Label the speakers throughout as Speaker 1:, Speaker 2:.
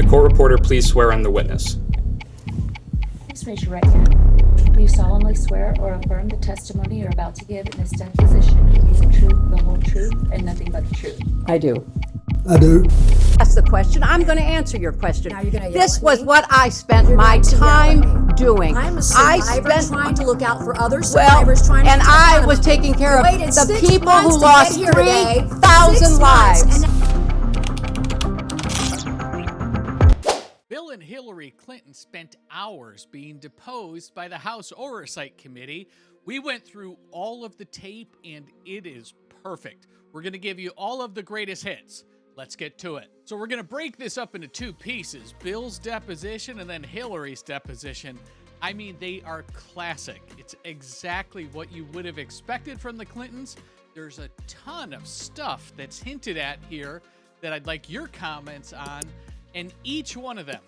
Speaker 1: court reporter please swear in the witness?
Speaker 2: Please raise your right hand. Do you solemnly swear or affirm the testimony you're about to give in this deposition is the truth, the whole truth, and nothing but the truth?
Speaker 3: I do.
Speaker 4: I do.
Speaker 3: That's the question. I'm going to answer your question.
Speaker 5: Now you're gonna yell
Speaker 3: This
Speaker 5: at
Speaker 3: was
Speaker 5: me?
Speaker 3: what I spent
Speaker 5: You're
Speaker 3: my
Speaker 5: going to yell at
Speaker 3: time
Speaker 5: me.
Speaker 3: doing.
Speaker 5: I'm a survivor trying to look out for other
Speaker 3: well,
Speaker 5: survivors trying to
Speaker 3: and
Speaker 5: get
Speaker 3: I
Speaker 5: them.
Speaker 3: was taking care
Speaker 5: You
Speaker 3: of
Speaker 5: waited
Speaker 3: the
Speaker 5: 6
Speaker 3: people
Speaker 5: months
Speaker 3: who
Speaker 5: to
Speaker 3: lost
Speaker 5: get here today.
Speaker 3: 3,000
Speaker 5: 6 months,
Speaker 3: lives.
Speaker 6: Bill and Hillary Clinton spent hours being deposed by the House Oversight Committee. We went through all of the tape, and it is perfect. We're going to give you all of the greatest hits. Let's get to it. So we're going to break this up into 2 pieces, Bill's deposition and then Hillary's deposition. I mean, they are classic. It's exactly what you would have expected from the Clintons. There's a ton of stuff that's hinted at here that I'd like your comments on, and each one of them,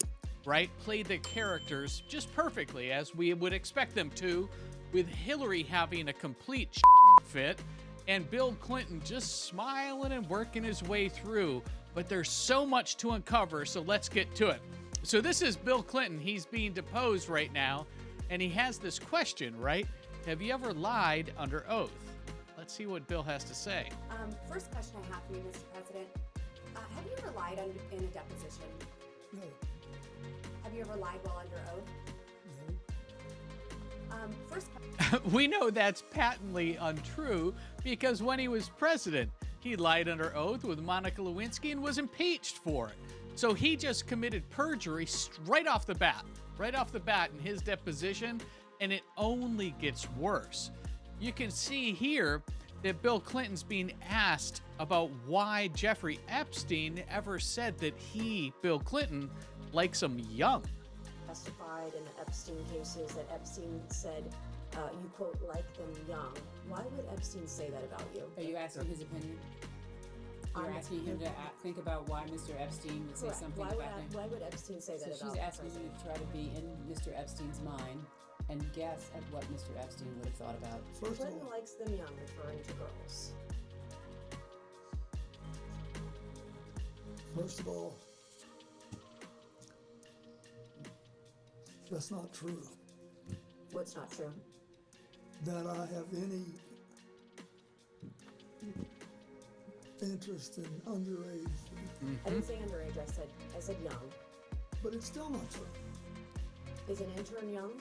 Speaker 6: right, played the characters just perfectly as we would expect them to, with Hillary having a complete fit and Bill Clinton just smiling and working his way through. But there's so much to uncover, so let's get to it. So this is Bill Clinton. He's being deposed right now, and he has this question, right? Have you ever lied under oath? Let's see what Bill has to say.
Speaker 7: First question I have for you, Mr. President. Have you ever lied in a deposition?
Speaker 4: No.
Speaker 7: Have you ever lied while under oath?
Speaker 6: We know that's patently untrue because when he was president, he lied under oath with Monica Lewinsky and was impeached for it. So he just committed perjury right off the bat in his deposition, and it only gets worse. You can see here that Bill Clinton's being asked about why Jeffrey Epstein ever said that he, Bill Clinton, likes him young.
Speaker 5: Testified in the Epstein cases that Epstein said, you quote, like them young. Why would Epstein say that about you?
Speaker 8: Are you asking his opinion? You're asking him to think about why Mr. Epstein would say
Speaker 5: Correct.
Speaker 8: something
Speaker 5: Why
Speaker 8: about him?
Speaker 5: Why would Epstein say that
Speaker 8: So
Speaker 5: about
Speaker 8: she's asking you
Speaker 5: president?
Speaker 8: to try to be in Mr. Epstein's mind and guess at what Mr. Epstein would have thought about.
Speaker 4: First of
Speaker 5: Clinton
Speaker 4: all,
Speaker 5: likes them young, referring to girls.
Speaker 4: that's not true.
Speaker 5: What's not true?
Speaker 4: That I have any interest in underage,
Speaker 5: I didn't say underage, I said young.
Speaker 4: but it's still not true.
Speaker 5: Is an intern young?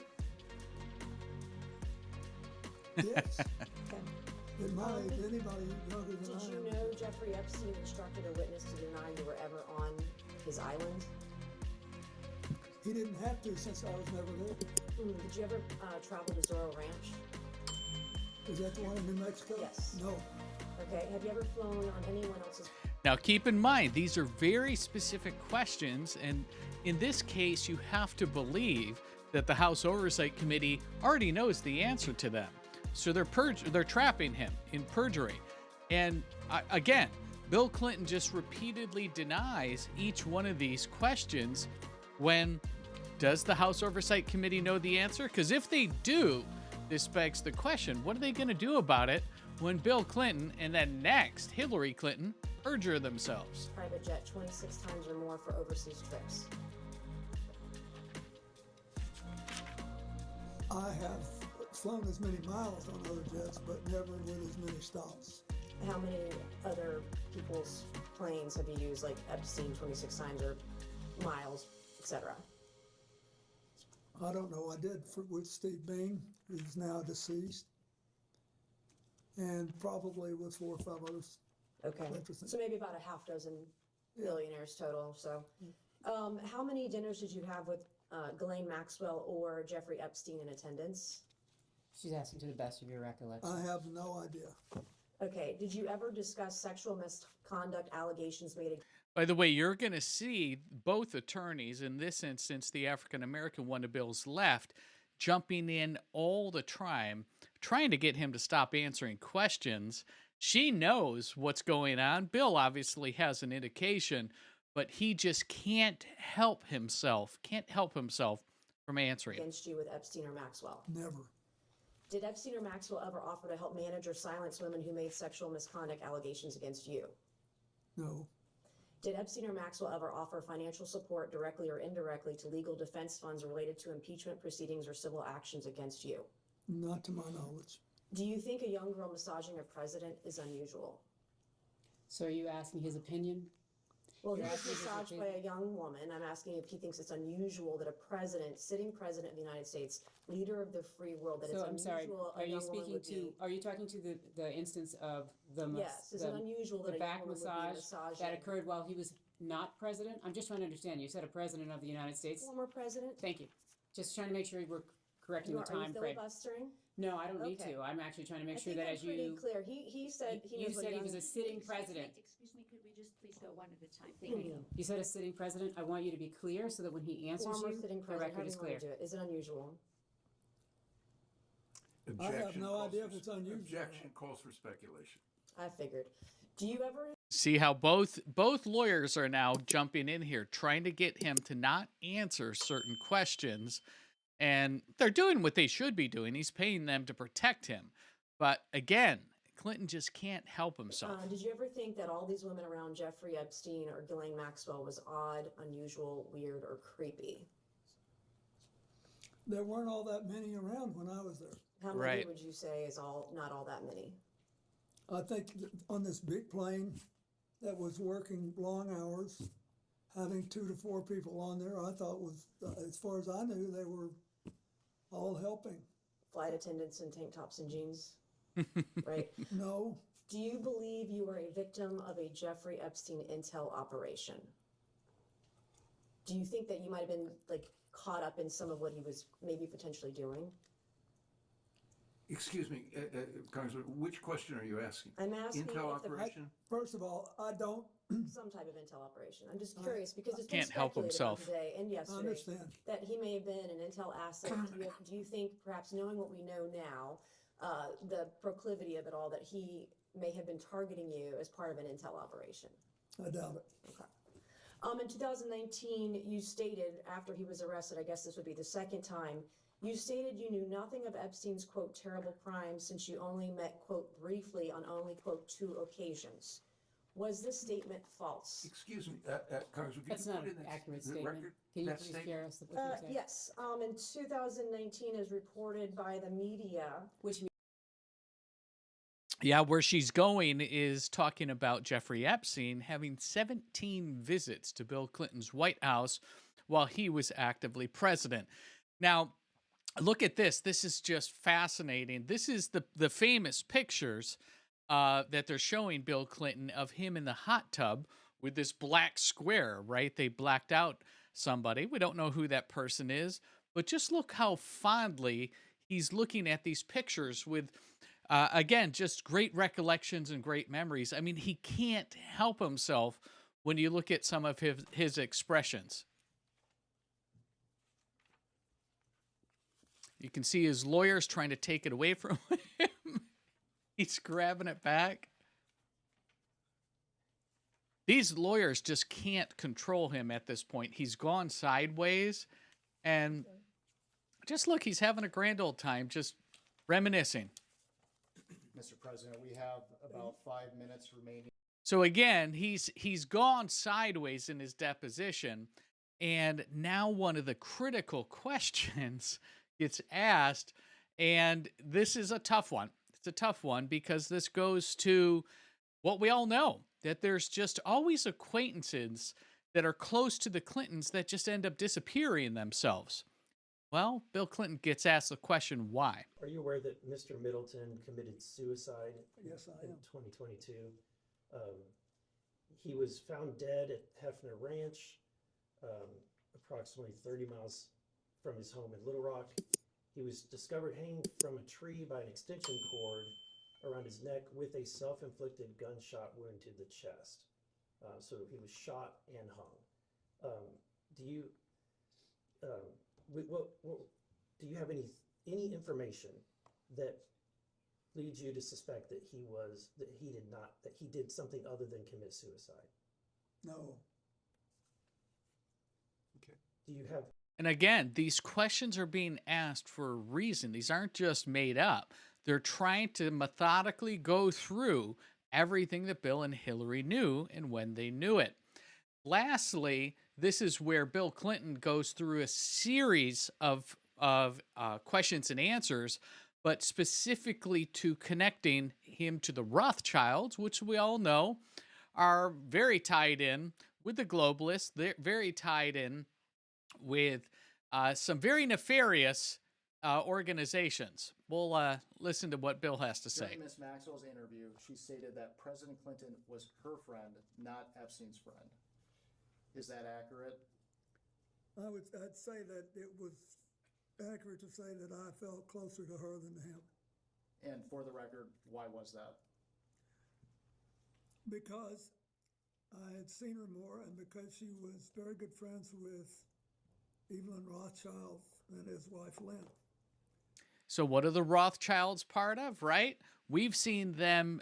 Speaker 4: Yes,
Speaker 5: Okay.
Speaker 4: it might, anybody younger than
Speaker 5: Did
Speaker 4: I
Speaker 5: you
Speaker 4: am.
Speaker 5: know Jeffrey Epstein instructed a witness to deny you were ever on his island?
Speaker 4: He didn't have to since I was never there.
Speaker 5: Did you ever travel to Zorro Ranch?
Speaker 4: Is that the one in New Mexico?
Speaker 5: Yes.
Speaker 4: No.
Speaker 5: Okay. Have you ever flown on anyone else's?
Speaker 6: Now, keep in mind, these are very specific questions, and in this case, you have to believe that the House Oversight Committee already knows the answer to them. So they're trapping him in perjury. And again, Bill Clinton just repeatedly denies each one of these questions when does the House Oversight Committee know the answer? Because if they do, this begs the question, what are they going to do about it when Bill Clinton and then next Hillary Clinton perjure themselves?
Speaker 5: Private jet 26 times or more for overseas trips.
Speaker 4: I have flown as many miles on other jets, but never with as many stops.
Speaker 5: How many other people's planes have you used, like Epstein 26 times or miles, etc.?
Speaker 4: I don't know. I did with Steve Bing, who's now deceased, and probably with 4 or 5 others.
Speaker 5: Okay.
Speaker 4: Interesting.
Speaker 5: So maybe about a half dozen billionaires total. So, how many dinners did you have with Ghislaine Maxwell or Jeffrey Epstein in attendance?
Speaker 8: She's asking to the best of your recollection.
Speaker 4: I have no idea.
Speaker 5: Okay. Did you ever discuss sexual misconduct allegations made against?
Speaker 6: By the way, you're going to see both attorneys, in this instance, the African-American one to Bill's left, jumping in all the time, trying to get him to stop answering questions. She knows what's going on. Bill obviously has an indication, but he just can't help himself from answering.
Speaker 5: Against you with Epstein or Maxwell?
Speaker 4: Never.
Speaker 5: Did Epstein or Maxwell ever offer to help manage or silence women who made sexual misconduct allegations against you?
Speaker 4: No.
Speaker 5: Did Epstein or Maxwell ever offer financial support directly or indirectly to legal defense funds related to impeachment proceedings or civil actions against you?
Speaker 4: Not to my knowledge.
Speaker 5: Do you think a young girl massaging a president is unusual?
Speaker 8: So are you asking his opinion?
Speaker 5: Well, he
Speaker 8: You're
Speaker 5: was
Speaker 8: asking his
Speaker 5: massaged by
Speaker 8: opinion?
Speaker 5: a young woman. I'm asking if he thinks it's unusual that a president, sitting president of the United States, leader of the free world, that
Speaker 8: So
Speaker 5: it's
Speaker 8: I'm sorry,
Speaker 5: unusual a
Speaker 8: are you
Speaker 5: young woman
Speaker 8: speaking
Speaker 5: would
Speaker 8: to,
Speaker 5: be.
Speaker 8: are you talking to the instance of
Speaker 5: Yes, is it unusual that
Speaker 8: the
Speaker 5: a young
Speaker 8: back
Speaker 5: woman would
Speaker 8: massage
Speaker 5: be massaging?
Speaker 8: that occurred while he was not president? I'm just trying to understand. You said a president of the United States.
Speaker 5: Former president?
Speaker 8: Thank you. Just trying to make sure we're correcting the
Speaker 5: Are you
Speaker 8: time frame.
Speaker 5: filibustering?
Speaker 8: No, I don't need
Speaker 5: Okay.
Speaker 8: to. I'm actually trying to make
Speaker 5: I
Speaker 8: sure
Speaker 5: think
Speaker 8: that
Speaker 5: I'm
Speaker 8: as
Speaker 5: pretty
Speaker 8: you,
Speaker 5: clear. He said he
Speaker 8: you
Speaker 5: was a
Speaker 8: said he
Speaker 5: young.
Speaker 8: was a sitting president.
Speaker 2: Excuse me, could we just please go one at a time? Thank you.
Speaker 8: You said a sitting president. I want you to be clear so that when he answers
Speaker 5: Former
Speaker 8: you,
Speaker 5: sitting
Speaker 8: the
Speaker 5: president,
Speaker 8: record
Speaker 5: however
Speaker 8: is
Speaker 5: you want
Speaker 8: clear.
Speaker 5: to do it. Is it unusual?
Speaker 4: I have
Speaker 9: Objection
Speaker 4: no
Speaker 9: calls
Speaker 4: idea
Speaker 9: for
Speaker 4: if it's unusual.
Speaker 9: Objection calls for speculation.
Speaker 5: I figured. Do you ever?
Speaker 6: See how both lawyers are now jumping in here, trying to get him to not answer certain questions. And they're doing what they should be doing. He's paying them to protect him. But again, Clinton just can't help himself.
Speaker 5: Did you ever think that all these women around Jeffrey Epstein or Ghislaine Maxwell was odd, unusual, weird, or creepy?
Speaker 4: There weren't all that many around when I was there.
Speaker 5: How many
Speaker 6: Right.
Speaker 5: would you say is not all that many?
Speaker 4: I think on this big plane that was working long hours, having 2 to 4 people on there, I thought was, as far as I knew, they were all helping.
Speaker 5: Flight attendants in tank tops and jeans, right?
Speaker 4: No,
Speaker 5: Do you believe you were a victim of a Jeffrey Epstein intel operation? Do you think that you might have been caught up in some of what he was maybe potentially doing?
Speaker 9: Excuse me, Congressman, which question are you asking?
Speaker 5: I'm asking
Speaker 9: Intel
Speaker 5: if the
Speaker 9: operation?
Speaker 4: first of all, I don't
Speaker 5: some type of intel operation. I'm just curious because it's been
Speaker 6: Can't help
Speaker 5: speculated on
Speaker 6: himself.
Speaker 5: today and yesterday
Speaker 4: understand.
Speaker 5: that he may have been an intel asset. Do you think, perhaps knowing what we know now, the proclivity of it all, that he may have been targeting you as part of an intel operation?
Speaker 4: I doubt it.
Speaker 5: In 2019, you stated after he was arrested, I guess this would be the second time, you stated you knew nothing of Epstein's, quote, terrible crimes since you only met, quote, briefly on only, quote, 2 occasions. Was this statement false?
Speaker 9: Excuse me, Congressman, can
Speaker 8: That's
Speaker 9: you
Speaker 8: not
Speaker 9: put
Speaker 8: an
Speaker 9: in
Speaker 8: accurate
Speaker 9: the
Speaker 8: statement.
Speaker 9: record
Speaker 8: Can you
Speaker 9: that
Speaker 8: please
Speaker 9: statement?
Speaker 8: share us what you said?
Speaker 5: Yes. In 2019, as reported by the media,
Speaker 8: Which
Speaker 6: Yeah, where she's going is talking about Jeffrey Epstein having 17 visits to Bill Clinton's White House while he was actively president. Now, look at this. This is just fascinating. This is the famous pictures that they're showing Bill Clinton of him in the hot tub with this black square, right? They blacked out somebody. We don't know who that person is, but just look how fondly he's looking at these pictures with, again, just great recollections and great memories. I mean, he can't help himself when you look at some of his expressions. You can see his lawyers trying to take it away from him. He's grabbing it back. These lawyers just can't control him at this point. He's gone sideways. And just look, he's having a grand old time, just reminiscing.
Speaker 10: Mr. President, we have about 5 minutes remaining.
Speaker 6: So again, he's gone sideways in his deposition. And now one of the critical questions gets asked, and this is a tough one. It's a tough one because this goes to what we all know, that there's just always acquaintances that are close to the Clintons that just end up disappearing themselves. Well, Bill Clinton gets asked the question, why?
Speaker 11: Are you aware that Mr. Middleton committed suicide
Speaker 4: Yes, I
Speaker 11: in
Speaker 4: am.
Speaker 11: 2022? He was found dead at Hefner Ranch, approximately 30 miles from his home in Little Rock. He was discovered hanging from a tree by an extension cord around his neck with a self-inflicted gunshot wound to the chest. So he was shot and hung. Do you have any information that leads you to suspect that he did something other than commit suicide?
Speaker 4: No.
Speaker 9: Okay.
Speaker 11: Do you have
Speaker 6: And again, these questions are being asked for a reason. These aren't just made up. They're trying to methodically go through everything that Bill and Hillary knew and when they knew it. Lastly, this is where Bill Clinton goes through a series of questions and answers, but specifically to connecting him to the Rothschilds, which we all know are very tied in with the globalists. They're very tied in with some very nefarious organizations. We'll listen to what Bill has to say.
Speaker 10: During Ms. Maxwell's interview, she stated that President Clinton was her friend, not Epstein's friend. Is that accurate?
Speaker 4: I'd say that it was accurate to say that I felt closer to her than to him.
Speaker 10: And for the record, why was that?
Speaker 4: Because I had seen her more and because she was very good friends with Evelyn Rothschild and his wife Lynn.
Speaker 6: So what are the Rothschilds part of, right? We've seen them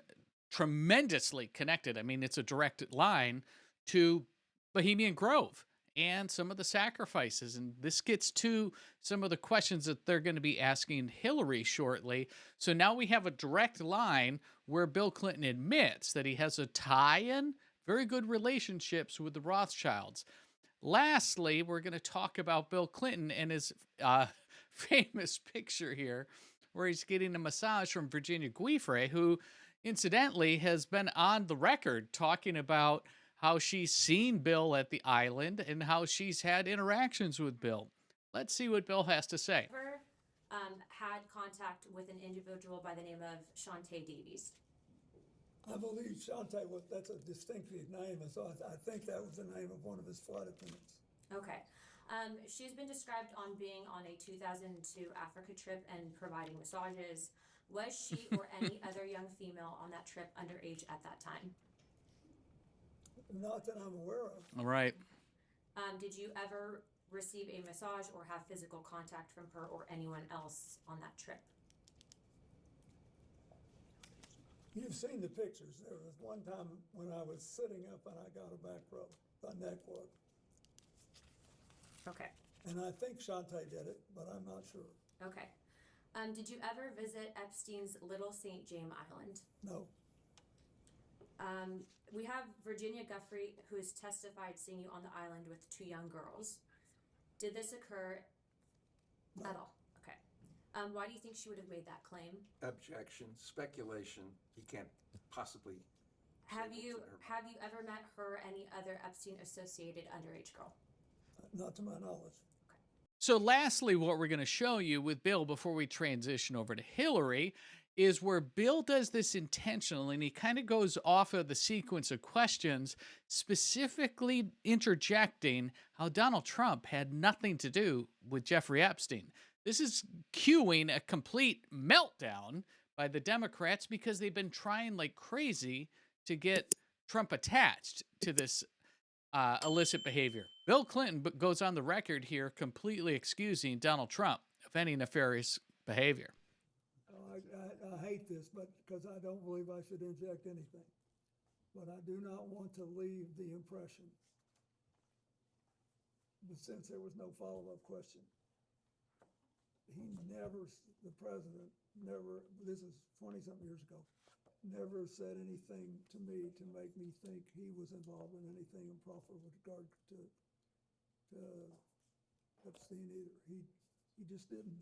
Speaker 6: tremendously connected. I mean, it's a direct line to Bohemian Grove and some of the sacrifices. And this gets to some of the questions that they're going to be asking Hillary shortly. So now we have a direct line where Bill Clinton admits that he has a tie-in, very good relationships with the Rothschilds. Lastly, we're going to talk about Bill Clinton and his famous picture here where he's getting a massage from Virginia Giuffre, who incidentally has been on the record talking about how she's seen Bill at the island and how she's had interactions with Bill. Let's see what Bill has to say.
Speaker 12: Ever had contact with an individual by the name of Shantae Davies?
Speaker 4: I believe Shantae that's a distinctive name, and so I think that was the name of one of his flight attendants.
Speaker 12: Okay. She's been described on being on a 2002 Africa trip and providing massages. Was she or any other young female on that trip underage at that time?
Speaker 4: Not that I'm aware of.
Speaker 6: All right.
Speaker 12: Did you ever receive a massage or have physical contact from her or anyone else on that trip?
Speaker 4: You've seen the pictures. There was one time when I was sitting up and I got a back rub, a neck rub.
Speaker 12: Okay.
Speaker 4: And I think Shantae did it, but I'm not sure.
Speaker 12: Okay. Did you ever visit Epstein's Little St. James Island?
Speaker 4: No.
Speaker 12: We have Virginia Giuffre, who has testified seeing you on the island with two young girls. Did this occur at all? Okay. Why do you think she would have made that claim?
Speaker 9: Objection, speculation. He can't possibly.
Speaker 12: Have you ever met her or any other Epstein associated underage girl?
Speaker 4: Not to my knowledge.
Speaker 6: So lastly, what we're going to show you with Bill before we transition over to Hillary is where Bill does this intentionally, and he kind of goes off of the sequence of questions, specifically interjecting how Donald Trump had nothing to do with Jeffrey Epstein. This is cueing a complete meltdown by the Democrats because they've been trying like crazy to get Trump attached to this illicit behavior. Bill Clinton goes on the record here completely excusing Donald Trump of any nefarious behavior.
Speaker 4: I hate this, but because I don't believe I should inject anything. But I do not want to leave the impression, but since there was no follow-up question, the president never, this is 20-something years ago, never said anything to me to make me think he was involved in anything improper with regard to Epstein either. He just didn't.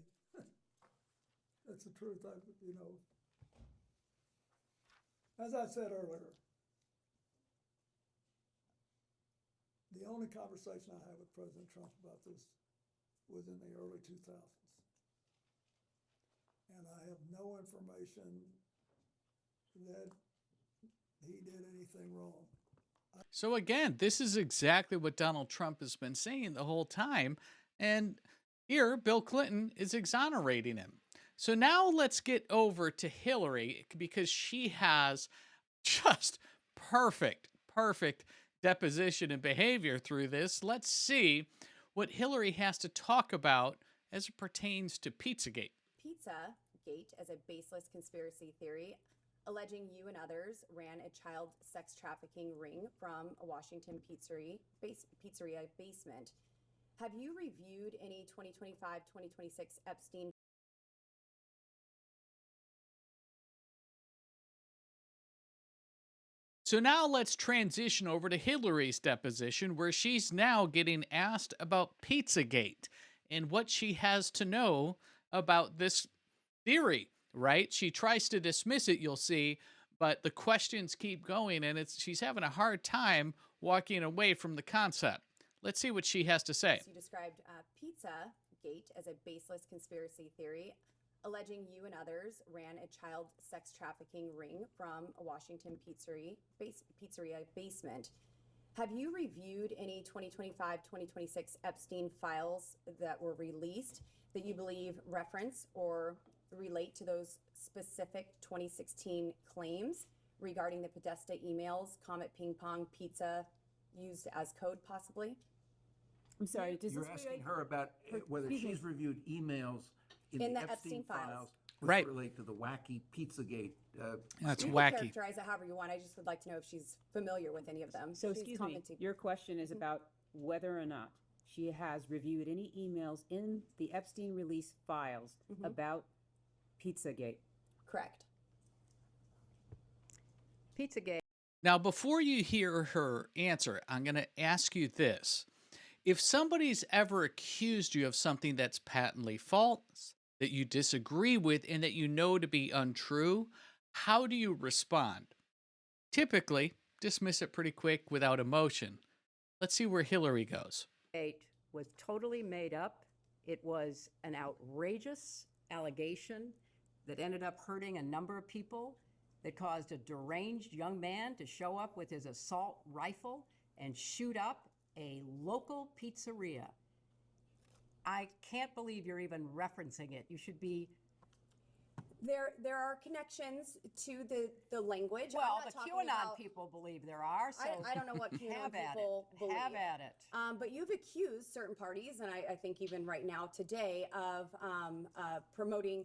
Speaker 4: That's the truth. As I said earlier, the only conversation I had with President Trump about this was in the early 2000s. And I have no information that he did anything wrong.
Speaker 6: So again, this is exactly what Donald Trump has been saying the whole time. And here, Bill Clinton is exonerating him. So now let's get over to Hillary because she has just perfect deposition and behavior through this. Let's see what Hillary has to talk about as it pertains to Pizzagate.
Speaker 7: Pizzagate as a baseless conspiracy theory alleging you and others ran a child sex trafficking ring from a Washington pizzeria basement. Have you reviewed any 2025-2026 Epstein
Speaker 6: So now let's transition over to Hillary's deposition, where she's now getting asked about Pizzagate and what she has to know about this theory, right? She tries to dismiss it, you'll see, but the questions keep going, and she's having a hard time walking away from the concept. Let's see what she has to say.
Speaker 7: You described Pizzagate as a baseless conspiracy theory, alleging you and others ran a child sex trafficking ring from a Washington pizzeria basement. Have you reviewed any 2025-2026 Epstein files that were released that you believe reference or relate to those specific 2016 claims regarding the Podesta emails, Comet Ping Pong Pizza used as code possibly?
Speaker 8: I'm sorry, does
Speaker 9: You're
Speaker 8: this
Speaker 9: asking her about whether she's reviewed emails in the Epstein files which
Speaker 6: Right.
Speaker 9: relate to the wacky Pizzagate.
Speaker 6: That's
Speaker 7: You can
Speaker 6: wacky.
Speaker 7: characterize it however you want. I just would like to know if she's familiar with any of them.
Speaker 8: So
Speaker 7: She's
Speaker 8: excuse me,
Speaker 7: commenting.
Speaker 8: your question is about whether or not she has reviewed any emails in the Epstein release files about Pizzagate.
Speaker 7: Correct.
Speaker 3: Pizzagate.
Speaker 6: Now, before you hear her answer, I'm going to ask you this. If somebody's ever accused you of something that's patently false, that you disagree with, and that you know to be untrue, how do you respond? Typically, dismiss it pretty quick without emotion. Let's see where Hillary goes.
Speaker 3: Was totally made up. It was an outrageous allegation that ended up hurting a number of people, that caused a deranged young man to show up with his assault rifle and shoot up a local pizzeria. I can't believe you're even referencing it. You should be.
Speaker 7: There are connections to the language. I'm
Speaker 3: Well,
Speaker 7: not
Speaker 3: the
Speaker 7: talking
Speaker 3: QAnon
Speaker 7: about-
Speaker 3: people believe there are, so
Speaker 7: I don't know what QAnon
Speaker 3: have at
Speaker 7: people
Speaker 3: it.
Speaker 7: believe.
Speaker 3: Have at it.
Speaker 7: But you've accused certain parties, and I think even right now today, of promoting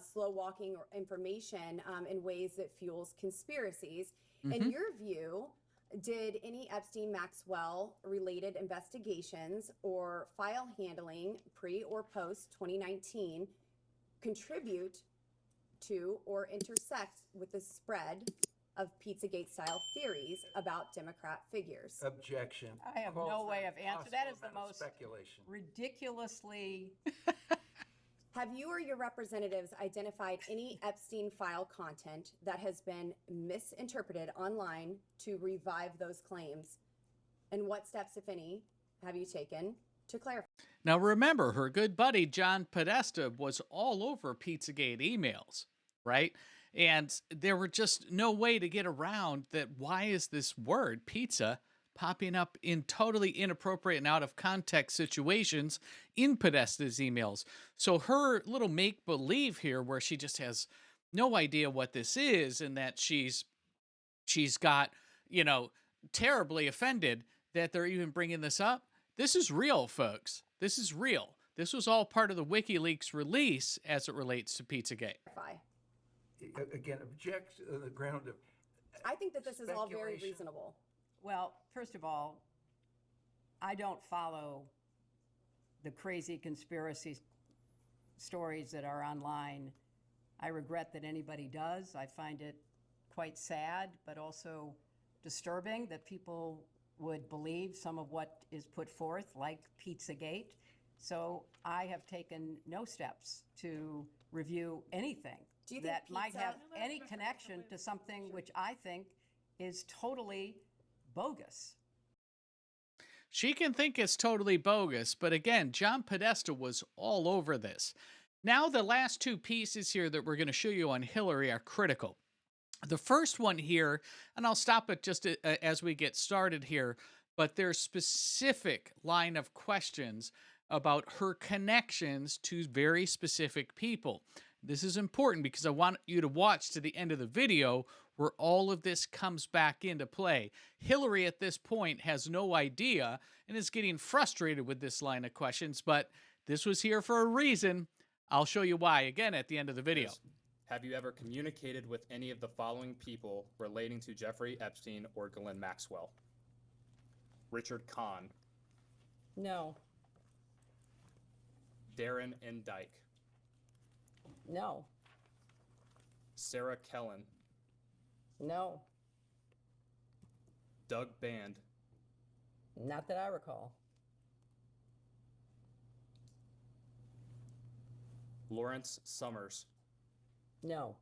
Speaker 7: slow walking or information in ways that fuels conspiracies. In your view, did any Epstein Maxwell related investigations or file handling pre or post 2019 contribute to or intersect with the spread of Pizzagate style theories about Democrat figures?
Speaker 9: Objection.
Speaker 3: I have
Speaker 9: Calls
Speaker 3: no
Speaker 9: for
Speaker 3: way
Speaker 9: an
Speaker 3: of answering. That is the
Speaker 9: impossible amount of
Speaker 3: most
Speaker 9: speculation.
Speaker 3: ridiculously.
Speaker 7: Have you or your representatives identified any Epstein file content that has been misinterpreted online to revive those claims? And what steps, if any, have you taken to clarify?
Speaker 6: Now remember, her good buddy John Podesta was all over Pizzagate emails, right? And there were just no way to get around that. Why is this word pizza popping up in totally inappropriate and out of context situations in Podesta's emails? So her little make-believe here, where she just has no idea what this is, and that she's got, terribly offended that they're even bringing this up. This is real, folks. This is real. This was all part of the WikiLeaks release as it relates to Pizzagate.
Speaker 9: Again, object on the ground of
Speaker 7: I think that this is all very
Speaker 9: speculation.
Speaker 7: reasonable.
Speaker 3: Well, first of all, I don't follow the crazy conspiracy stories that are online. I regret that anybody does. I find it quite sad, but also disturbing that people would believe some of what is put forth, like Pizzagate. So I have taken no steps to review anything
Speaker 7: Do you think
Speaker 3: that might
Speaker 7: pizza-
Speaker 3: have any connection to something which I think is totally bogus.
Speaker 6: She can think it's totally bogus, but again, John Podesta was all over this. Now, the last two pieces here that we're going to show you on Hillary are critical. The first one here, and I'll stop it just as we get started here, but there's specific line of questions about her connections to very specific people. This is important because I want you to watch to the end of the video where all of this comes back into play. Hillary at this point has no idea and is getting frustrated with this line of questions, but this was here for a reason. I'll show you why again at the end of the video.
Speaker 1: Have you ever communicated with any of the following people relating to Jeffrey Epstein or Ghislaine Maxwell? Richard Kahn,
Speaker 3: No,
Speaker 1: Darren N. Dyke,
Speaker 3: no,
Speaker 1: Sarah Kellen,
Speaker 3: no,
Speaker 1: Doug Band,
Speaker 3: Not that I recall.
Speaker 1: Lawrence Summers,
Speaker 3: No.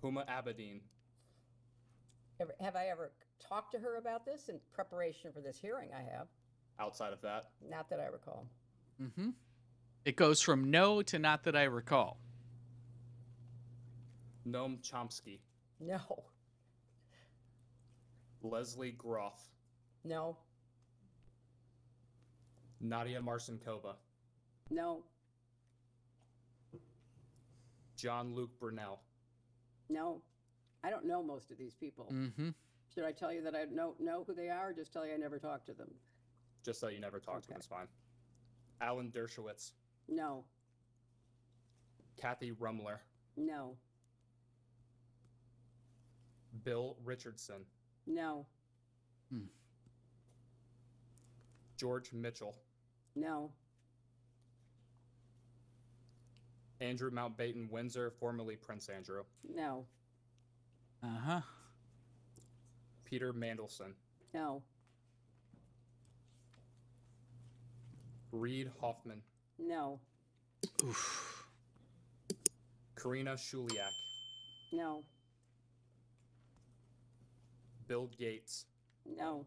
Speaker 1: Huma Abedin,
Speaker 3: Have I ever talked to her about this in preparation for this hearing? I have.
Speaker 1: outside of that,
Speaker 3: Not that I recall.
Speaker 6: Mm-hmm. It goes from no to not that I recall.
Speaker 1: Noam Chomsky,
Speaker 3: No.
Speaker 1: Leslie Groff,
Speaker 3: No.
Speaker 1: Nadia Marcinkova,
Speaker 3: No.
Speaker 1: John Luke Brunel,
Speaker 3: No. I don't know most of these people.
Speaker 6: Mm-hmm.
Speaker 3: Should I tell you that I don't know who they are, or just tell you I never talked to them?
Speaker 1: just so you never talked to him, it's fine. Alan Dershowitz,
Speaker 3: No.
Speaker 1: Kathy Rumler,
Speaker 3: No.
Speaker 1: Bill Richardson,
Speaker 3: No.
Speaker 1: George Mitchell,
Speaker 3: No.
Speaker 1: Andrew Mountbatten Windsor, formerly Prince Andrew,
Speaker 3: No.
Speaker 6: Uh-huh.
Speaker 1: Peter Mandelson,
Speaker 3: No.
Speaker 1: Reed Hoffman,
Speaker 3: No.
Speaker 6: Oof.
Speaker 1: Karina Shuliak,
Speaker 3: No.
Speaker 1: Bill Gates,
Speaker 3: No.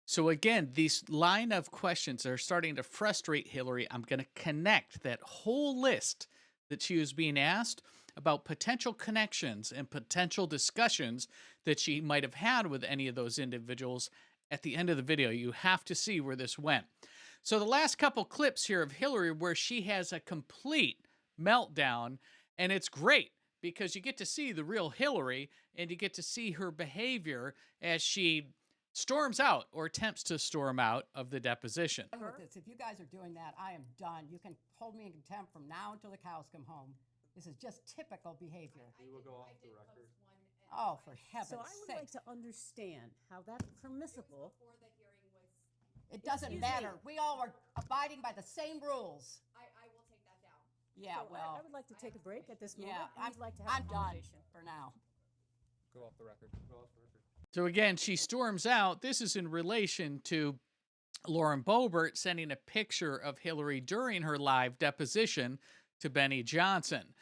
Speaker 6: So again, these line of questions are starting to frustrate Hillary. I'm going to connect that whole list that she was being asked about potential connections and potential discussions that she might have had with any of those individuals at the end of the video. You have to see where this went. So the last couple clips here of Hillary where she has a complete meltdown, and it's great because you get to see the real Hillary and you get to see her behavior as she storms out or attempts to storm out of the deposition.
Speaker 3: If you guys are doing that, I am done. You can hold me in contempt from now until the cows come home. This is just typical behavior.
Speaker 1: We will go off the record.
Speaker 3: Oh, for heaven's
Speaker 8: So I would like
Speaker 3: sake.
Speaker 8: to understand how that's permissible.
Speaker 3: It doesn't
Speaker 8: Excuse
Speaker 3: matter.
Speaker 8: me.
Speaker 3: We all are abiding by the same rules.
Speaker 7: I will take that down.
Speaker 3: Yeah,
Speaker 8: So
Speaker 3: well,
Speaker 8: I would like to take a break at this moment.
Speaker 3: yeah,
Speaker 8: and I'd like to have
Speaker 3: I'm
Speaker 8: a
Speaker 3: done
Speaker 8: conversation.
Speaker 3: for now.
Speaker 1: Go off the record. Go off the record.
Speaker 6: So again, she storms out. This is in relation to Lauren Boebert sending a picture of Hillary during her live deposition to Benny Johnson.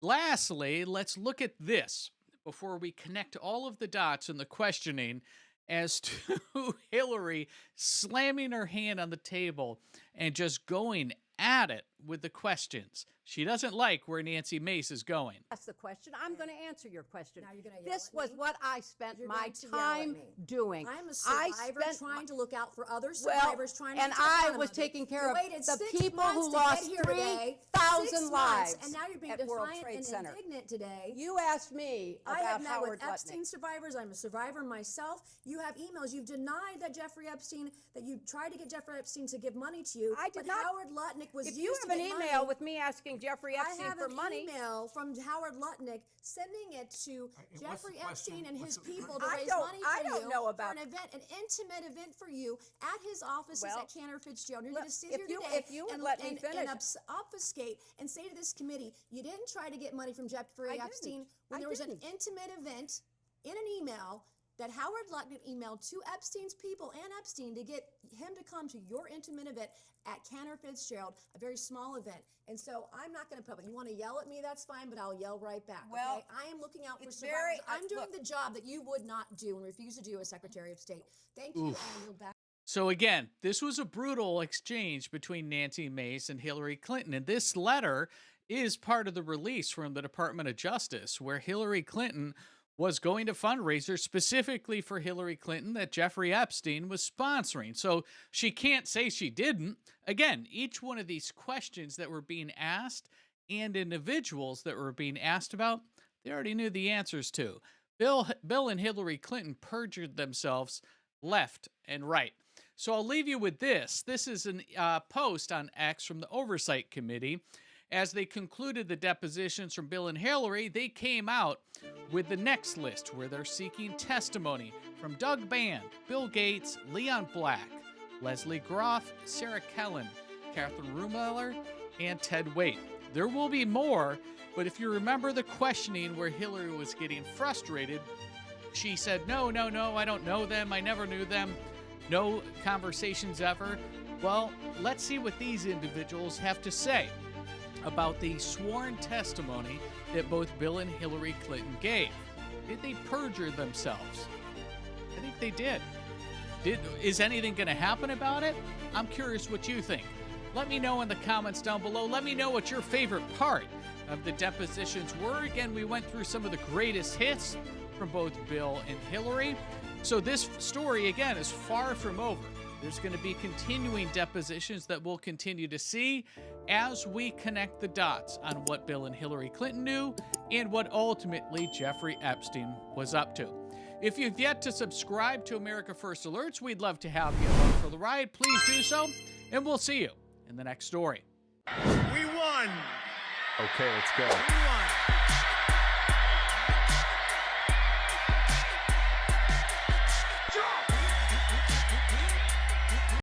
Speaker 6: Lastly, let's look at this before we connect all of the dots in the questioning as to Hillary slamming her hand on the table and just going at it with the questions. She doesn't like where Nancy Mace is going.
Speaker 3: That's the question. I'm going to answer your question.
Speaker 5: Now you're gonna yell
Speaker 3: This
Speaker 5: at
Speaker 3: was
Speaker 5: me?
Speaker 3: what I spent
Speaker 5: You're
Speaker 3: my
Speaker 5: going to yell at
Speaker 3: time
Speaker 5: me.
Speaker 3: doing.
Speaker 5: I'm a
Speaker 3: I
Speaker 5: survivor
Speaker 3: spent
Speaker 5: trying to look out for other
Speaker 3: Well,
Speaker 5: survivors trying to
Speaker 3: and
Speaker 5: protect
Speaker 3: I
Speaker 5: them
Speaker 3: was
Speaker 5: of it.
Speaker 3: taking care
Speaker 5: You
Speaker 3: of
Speaker 5: waited
Speaker 3: the
Speaker 5: 6
Speaker 3: people
Speaker 5: months
Speaker 3: who
Speaker 5: to
Speaker 3: lost
Speaker 5: get here today.
Speaker 3: 3,000
Speaker 5: 6 months,
Speaker 3: lives
Speaker 5: and now you're being
Speaker 3: at World
Speaker 5: defiant
Speaker 3: Trade
Speaker 5: and
Speaker 3: Center.
Speaker 5: indignant today.
Speaker 3: You asked me
Speaker 5: I
Speaker 3: about
Speaker 5: have met
Speaker 3: Howard
Speaker 5: with Epstein
Speaker 3: Lutnick.
Speaker 5: survivors. I'm a survivor myself. You have emails. You've denied that Jeffrey Epstein, that you tried to get Jeffrey Epstein to give money to you.
Speaker 3: I did
Speaker 5: but
Speaker 3: not.
Speaker 5: Howard Lutnick was
Speaker 3: If
Speaker 5: used
Speaker 3: you
Speaker 5: to
Speaker 3: have an
Speaker 5: get
Speaker 3: email
Speaker 5: money.
Speaker 3: with me asking Jeffrey
Speaker 5: I
Speaker 3: Epstein
Speaker 5: have
Speaker 3: for
Speaker 5: an
Speaker 3: money,
Speaker 5: email from Howard Lutnick sending it to
Speaker 9: what's the
Speaker 5: Jeffrey
Speaker 9: question?
Speaker 5: Epstein and
Speaker 9: What's
Speaker 5: his
Speaker 9: the-
Speaker 5: people to
Speaker 3: I
Speaker 5: raise
Speaker 3: don't-
Speaker 5: money
Speaker 3: I
Speaker 5: for
Speaker 3: don't
Speaker 5: you
Speaker 3: know about-
Speaker 5: for an event, an intimate event for you at his offices
Speaker 3: Well,
Speaker 5: at Cantor Fitzgerald. You're
Speaker 3: look,
Speaker 5: going to sit
Speaker 3: if
Speaker 5: here
Speaker 3: you-
Speaker 5: today
Speaker 3: if you would
Speaker 5: and,
Speaker 3: let me
Speaker 5: and,
Speaker 3: finish.
Speaker 5: and obfuscate and say to this committee, you didn't try to get money from Jeffrey
Speaker 3: I
Speaker 5: Epstein
Speaker 3: didn't.
Speaker 5: when
Speaker 3: I
Speaker 5: there was
Speaker 3: didn't.
Speaker 5: an intimate event in an email that Howard Lutnick emailed to Epstein's people and Epstein to get him to come to your intimate event at Cantor Fitzgerald, a very small event. And so I'm not going to public. You want to yell at me, that's fine, but I'll yell right back.
Speaker 3: Well,
Speaker 5: okay? I am looking out for
Speaker 3: it's
Speaker 5: survivors.
Speaker 3: very-
Speaker 5: I'm doing
Speaker 3: look.
Speaker 5: the job that you would not do and refuse to do as Secretary of State. Thank you, and I yield back.
Speaker 6: So again, this was a brutal exchange between Nancy Mace and Hillary Clinton. And this letter is part of the release from the Department of Justice, where Hillary Clinton was going to fundraiser specifically for Hillary Clinton that Jeffrey Epstein was sponsoring. So she can't say she didn't. Again, each one of these questions that were being asked and individuals that were being asked about, they already knew the answers to. Bill and Hillary Clinton perjured themselves left and right. So I'll leave you with this. This is a post on X from the Oversight Committee. As they concluded the depositions from Bill and Hillary, they came out with the next list where they're seeking testimony from Doug Band, Bill Gates, Leon Black, Leslie Groff, Sarah Kellen, Catherine Rumeller, and Ted Waite. There will be more, but if you remember the questioning where Hillary was getting frustrated, she said, no, I don't know them. I never knew them. No conversations ever. Well, let's see what these individuals have to say about the sworn testimony that both Bill and Hillary Clinton gave. Did they perjure themselves? I think they did. Is anything going to happen about it? I'm curious what you think. Let me know in the comments down below. Let me know what your favorite part of the depositions were. Again, we went through some of the greatest hits from both Bill and Hillary. So this story, again, is far from over. There's going to be continuing depositions that we'll continue to see as we connect the dots on what Bill and Hillary Clinton knew and what ultimately Jeffrey Epstein was up to. If you've yet to subscribe to America First Alerts, we'd love to have you along for the ride. Please do so, and we'll see you in the next story.
Speaker 13: We won!
Speaker 14: Okay, let's go.